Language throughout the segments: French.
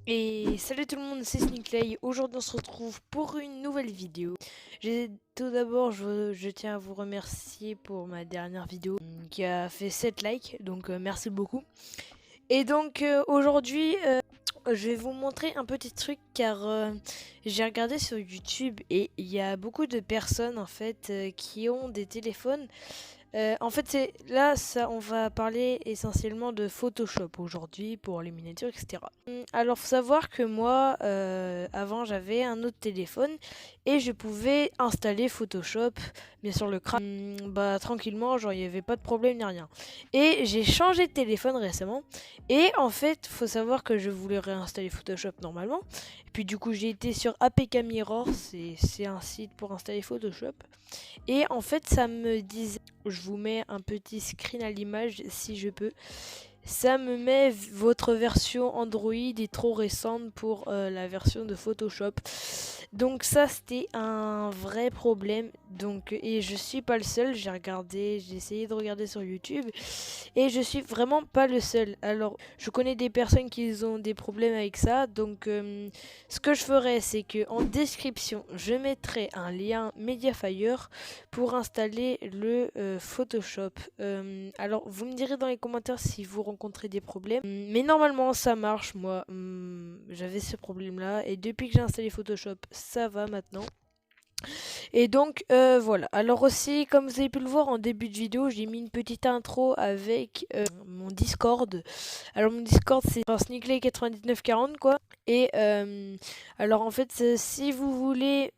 Et salut tout le monde, c'est Sneakley. Aujourd'hui on se retrouve pour une nouvelle vidéo. Tout d'abord je tiens à vous remercier pour ma dernière vidéo qui a fait 7 likes, donc merci beaucoup. Et donc aujourd'hui je vais vous montrer un petit truc car j'ai regardé sur YouTube et il y a beaucoup de personnes en fait qui ont des téléphones. En fait, on va parler essentiellement de Photoshop aujourd'hui pour les miniatures, etc. Alors, faut savoir que moi, avant, j'avais un autre téléphone et je pouvais installer Photoshop, bien sûr le crack, tranquillement, genre il n'y avait pas de problème ni rien. Et j'ai changé de téléphone récemment et en fait, faut savoir que je voulais réinstaller Photoshop normalement. Et puis du coup, j'ai été sur APK Mirror, c'est un site pour installer Photoshop. Et en fait, ça me disait, je vous mets un petit screen à l'image si je peux. Ça me met votre version Android est trop récente pour la version de Photoshop. Donc ça c'était un vrai problème. Et je suis pas le seul, j'ai essayé de regarder sur YouTube et je suis vraiment pas le seul. Alors je connais des personnes qui ont des problèmes avec ça. Donc ce que je ferai, c'est que en description je mettrai un lien Mediafire pour installer le Photoshop. Alors vous me direz dans les commentaires si vous rencontrez des problèmes, mais normalement ça marche. Moi j'avais ce problème là et depuis que j'ai installé Photoshop ça va maintenant. Et donc voilà. Alors aussi, comme vous avez pu le voir en début de vidéo, j'ai mis une petite intro avec mon Discord. Alors mon Discord c'est Sneakley9940 quoi. Et alors en fait si vous voulez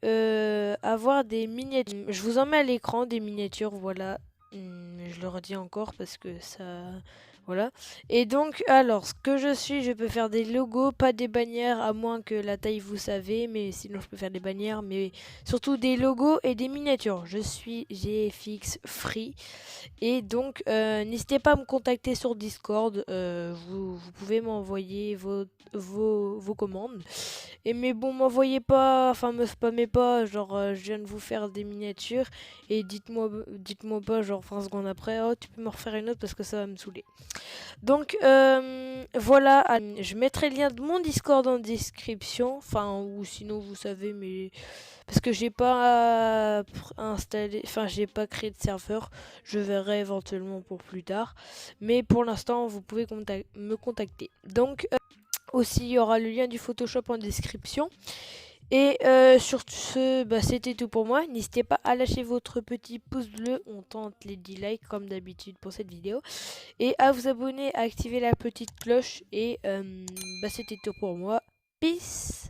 avoir des miniatures, je vous en mets à l'écran des miniatures, voilà. Je le redis encore parce que ça... Voilà. Et donc, alors, ce que je peux faire des logos, pas des bannières, à moins que la taille vous savez, mais sinon je peux faire des bannières, mais surtout des logos et des miniatures. Je suis GFX Free. Et donc, n'hésitez pas à me contacter sur Discord. Vous pouvez m'envoyer vos commandes. Mais bon, m'envoyez pas, enfin me spammez pas, genre je viens de vous faire des miniatures et dites-moi pas genre 20 secondes après, oh tu peux me refaire une autre parce que ça va me saouler. Donc voilà, je mettrai le lien de mon Discord en description, enfin ou sinon vous savez, mais parce que j'ai pas installé, enfin j'ai pas créé de serveur, je verrai éventuellement pour plus tard, mais pour l'instant vous pouvez me contacter. Donc aussi il y aura le lien du Photoshop en description. Et sur ce, c'était tout pour moi. N'hésitez pas à lâcher votre petit pouce bleu, on tente les 10 likes comme d'habitude pour cette vidéo. Et à vous abonner, à activer la petite cloche. Et c'était tout pour moi. Peace.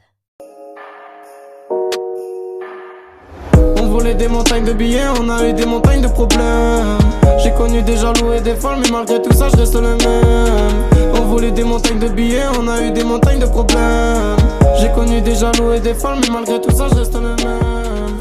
On volait des montagnes de billets, on a eu des montagnes de problèmes. J'ai connu des jaloux et des folles, mais malgré tout ça je reste le même. On volait des montagnes de billets, on a eu des montagnes de problèmes. J'ai connu des jaloux et des folles, mais malgré tout ça je reste le même.